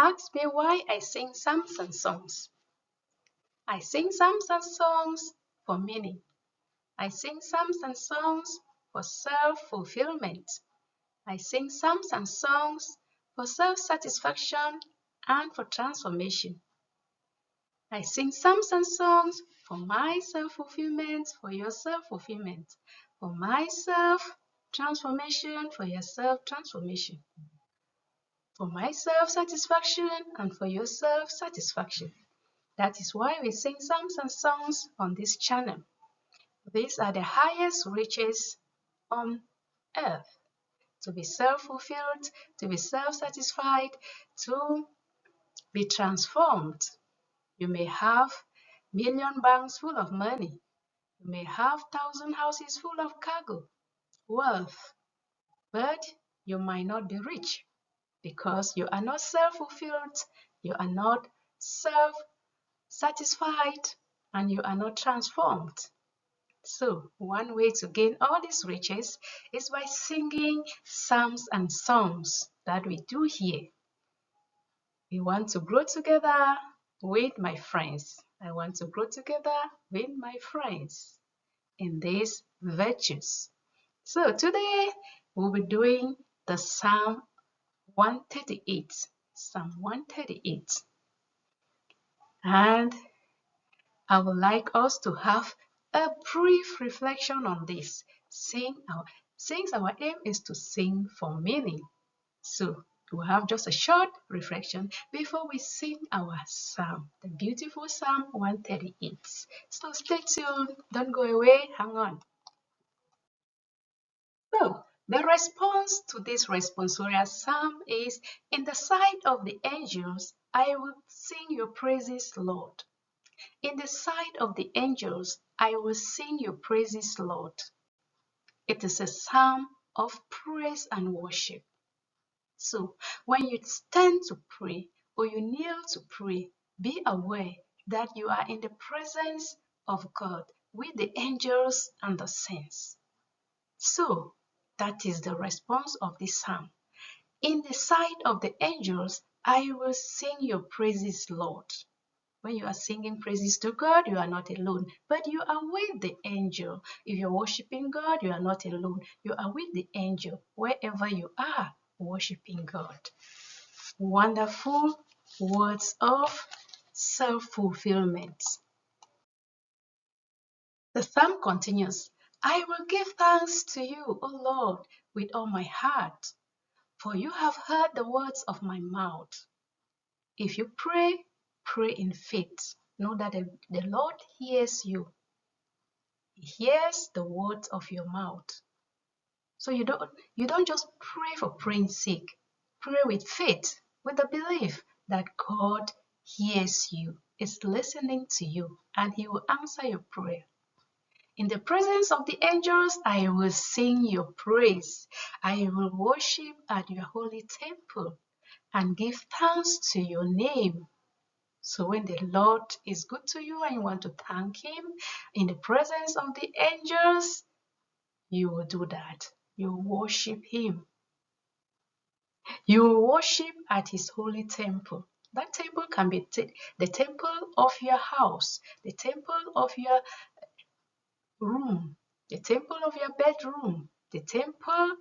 Ask me why I sing psalms and songs. I sing psalms and songs for meaning. I sing psalms and songs for self-fulfillment. I sing psalms and songs for self-satisfaction and for transformation. I sing psalms and songs for my self-fulfillment, for your self-fulfillment, for my self-transformation, for your self-transformation, for my self-satisfaction and for your self-satisfaction. That is why we sing psalms and songs on this channel. These are the highest riches on earth. To be self-fulfilled, to be self-satisfied, to be transformed. You may have million banks full of money. You may have 1,000 houses full of cargo, wealth, but you might not be rich because you are not self-fulfilled, you are not self-satisfied, and you are not transformed. So, one way to gain all these riches is by singing psalms and songs that we do here. We want to grow together with my friends. I want to grow together with my friends in these virtues. So today we'll be doing the Psalm 138. Psalm 138. And I would like us to have a brief reflection on this. Since our aim is to sing for meaning. So we'll have just a short reflection before we sing our psalm, the beautiful Psalm 138. So stay tuned, don't go away, hang on. So the response to this responsorial psalm is, in the sight of the angels, I will sing your praises, Lord. In the sight of the angels, I will sing your praises, Lord. It is a psalm of praise and worship. So when you stand to pray or you kneel to pray, be aware that you are in the presence of God with the angels and the saints. So that is the response of this psalm. In the sight of the angels, I will sing your praises, Lord. When you are singing praises to God, you are not alone, but you are with the angel. If you're worshiping God, you are not alone. You are with the angel wherever you are worshiping God. Wonderful words of self-fulfillment. The psalm continues, I will give thanks to you, O Lord, with all my heart, for you have heard the words of my mouth. If you pray, pray in faith. Know that the Lord hears you. He hears the words of your mouth. So you don't just pray for praying's sake. Pray with faith, with the belief that God hears you, is listening to you, and He will answer your prayer. In the presence of the angels, I will sing your praise. I will worship at your holy temple and give thanks to your name. So when the Lord is good to you and you want to thank Him in the presence of the angels, you will do that. You worship Him. You worship at His holy temple. That temple can be the temple of your house, the temple of your room, the temple of your bedroom, the temple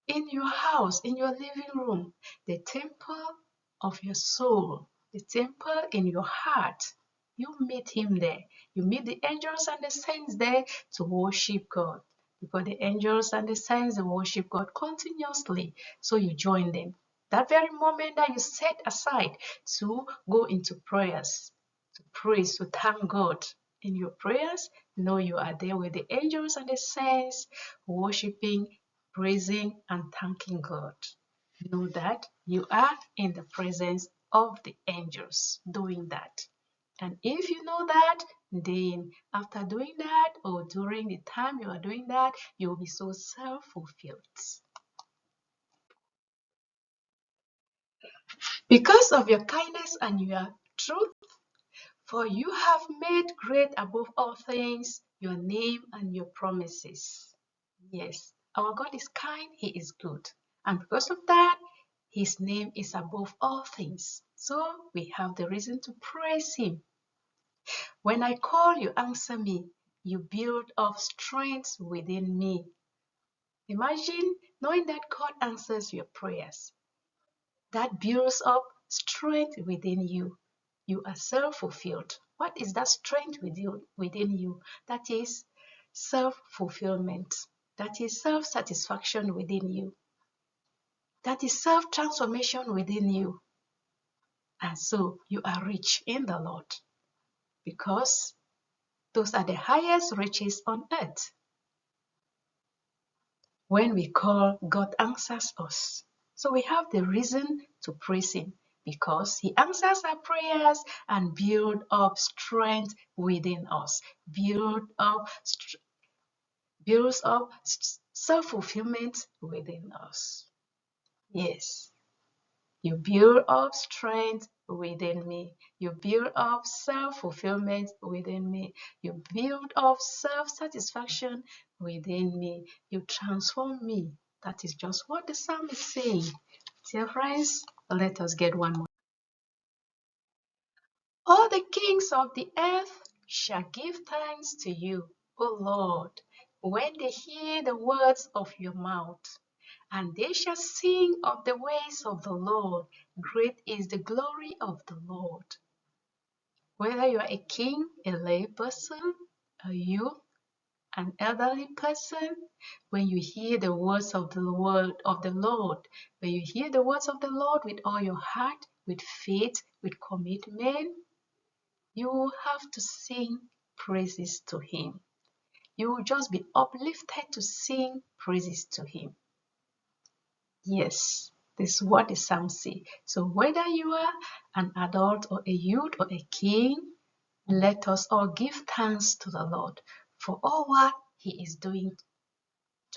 in your house, in your living room, the temple of your soul, the temple in your heart. You meet Him there. You meet the angels and the saints there to worship God. Because the angels and the saints, they worship God continuously. So you join them. That very moment that you set aside to go into prayers, to praise, to thank God in your prayers, know you are there with the angels and the saints, worshiping, praising, and thanking God. Know that you are in the presence of the angels doing that. And if you know that, then after doing that or during the time you are doing that, you will be so self-fulfilled. Because of your kindness and your truth, for you have made great above all things your name and your promises. Yes, our God is kind, He is good. And because of that, His name is above all things. So we have the reason to praise Him. When I call, you answer me. You build up strength within me. Imagine knowing that God answers your prayers. That builds up strength within you. You are self-fulfilled. What is that strength within you? That is self-fulfillment. That is self-satisfaction within you. That is self-transformation within you. And so you are rich in the Lord, because those are the highest riches on earth. When we call, God answers us. So we have the reason to praise Him, because He answers our prayers and build up strength within us. Builds up self-fulfillment within us. Yes, you build up strength within me. You build up self-fulfillment within me. You build up self-satisfaction within me. You transform me. That is just what the psalm is saying. Dear friends, let us get one more. All the kings of the earth shall give thanks to you, O Lord, when they hear the words of your mouth. And they shall sing of the ways of the Lord. Great is the glory of the Lord. Whether you are a king, a lay person, a youth, an elderly person, when you hear the words of the word of the Lord, when you hear the words of the Lord with all your heart, with faith, with commitment, you will have to sing praises to Him. You will just be uplifted to sing praises to Him. Yes, this is what the psalm says. So whether you are an adult or a youth or a king, let us all give thanks to the Lord for all what He is doing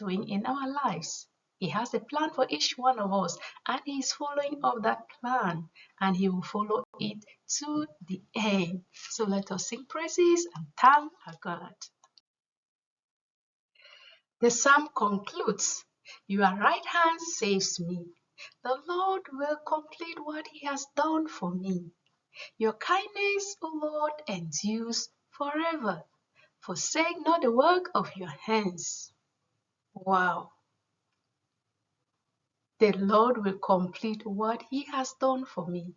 in our lives. He has a plan for each one of us, and He is following up that plan, and He will follow it to the end. So let us sing praises and thank our God. The psalm concludes, Your right hand saves me. The Lord will complete what He has done for me. Your kindness, O Lord, endures forever. Forsake not the work of your hands. Wow. The Lord will complete what He has done for me.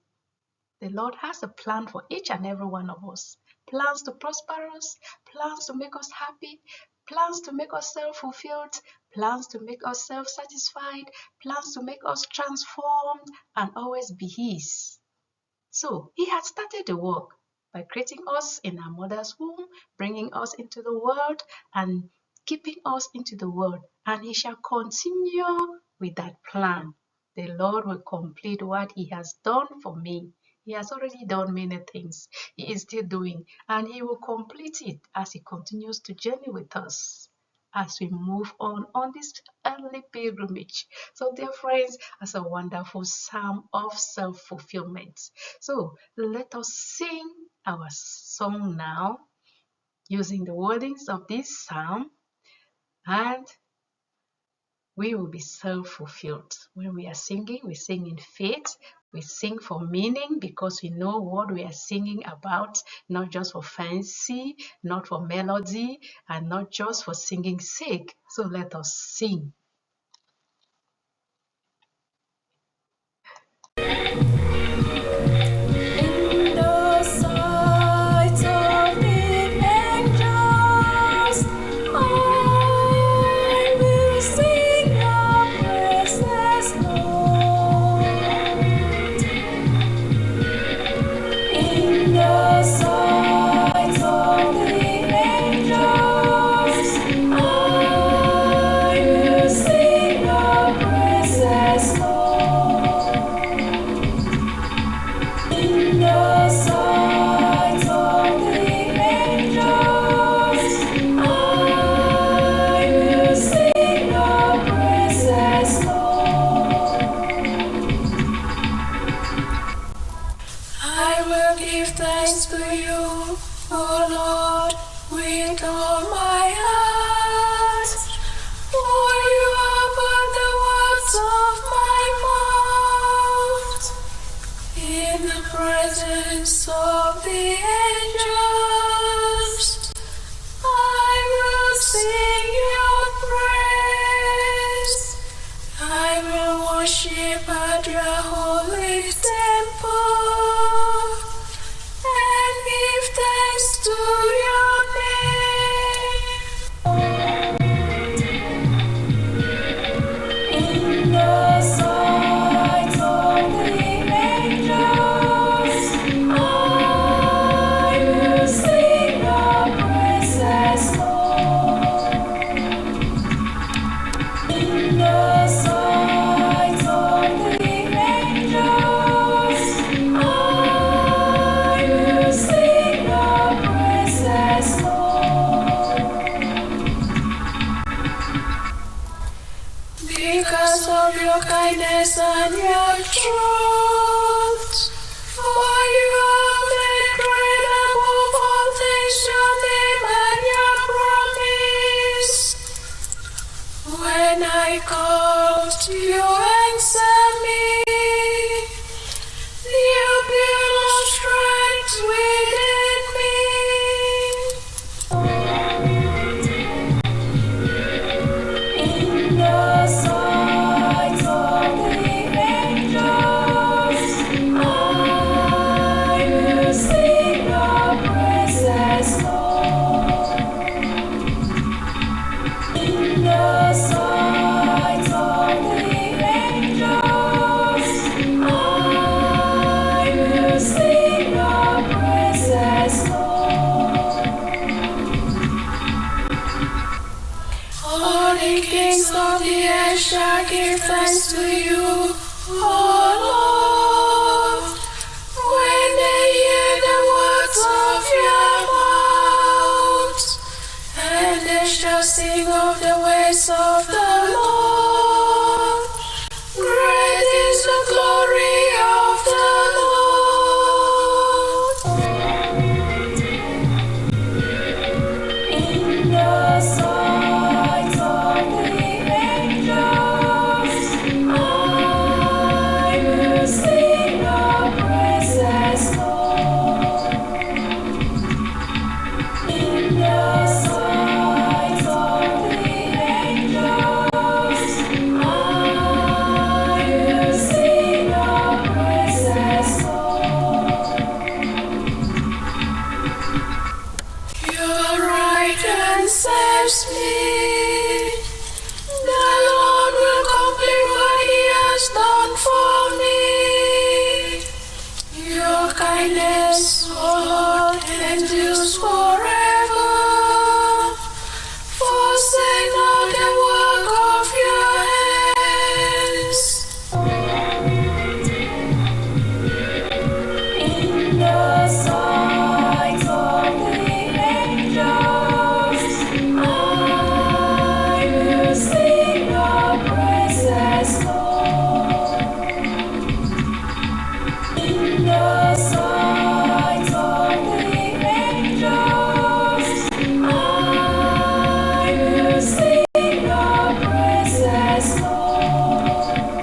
The Lord has a plan for each and every one of us. Plans to prosper us, plans to make us happy, plans to make us self-fulfilled, plans to make us self-satisfied, plans to make us transformed and always be His. So He had started the work by creating us in our mother's womb, bringing us into the world and keeping us into the world. And He shall continue with that plan. The Lord will complete what He has done for me. He has already done many things. He is still doing, and He will complete it as He continues to journey with us as we move on this earthly pilgrimage. So, dear friends, as a wonderful psalm of self-fulfillment. So, let us sing our song now using the wordings of this psalm, and we will be self-fulfilled. When we are singing, we sing in faith. We sing for meaning because we know what we are singing about, not just for fancy, not for melody, and not just for singing's sake. So let us sing. For you have heard the words of my mouth. your kindness and your truth. For you have made great above all things your name and your promise. When I called, you answered me. You build strength within me. In the sight of the angels, I will sing your praises, Lord. In the sight of the angels, I will sing your praises, Lord. All the kings of the earth shall give thanks to you, O Lord, when they hear the words of your mouth, and they shall sing of the ways of the Lord. Great is the glory of the Lord. In the sight of the angels, I will sing your praises, Lord. In the sight of the angels, I will sing your praises, Lord. Your right hand saves me. The Lord will complete what He has done for me. Your kindness, O Lord, endures forever. Forsake not the work of your hands. In the sight of the angels, I will sing your praises, Lord. In the sight of the angels, I will sing your praises, Lord.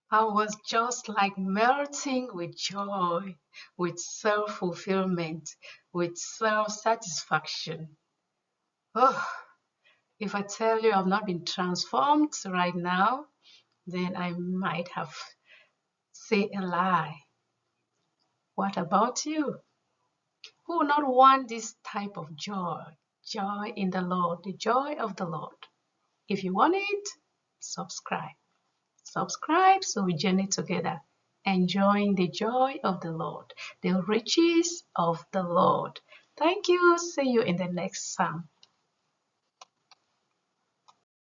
I was just like melting with joy, with self-fulfillment, with self-satisfaction. Oh, if I tell you I've not been transformed right now, then I might have said a lie. What about you? Who would not want this type of joy? Joy in the Lord, the joy of the Lord. If you want it, subscribe. Subscribe so we journey together, enjoying the joy of the Lord, the riches of the Lord. Thank you. See you in the next psalm.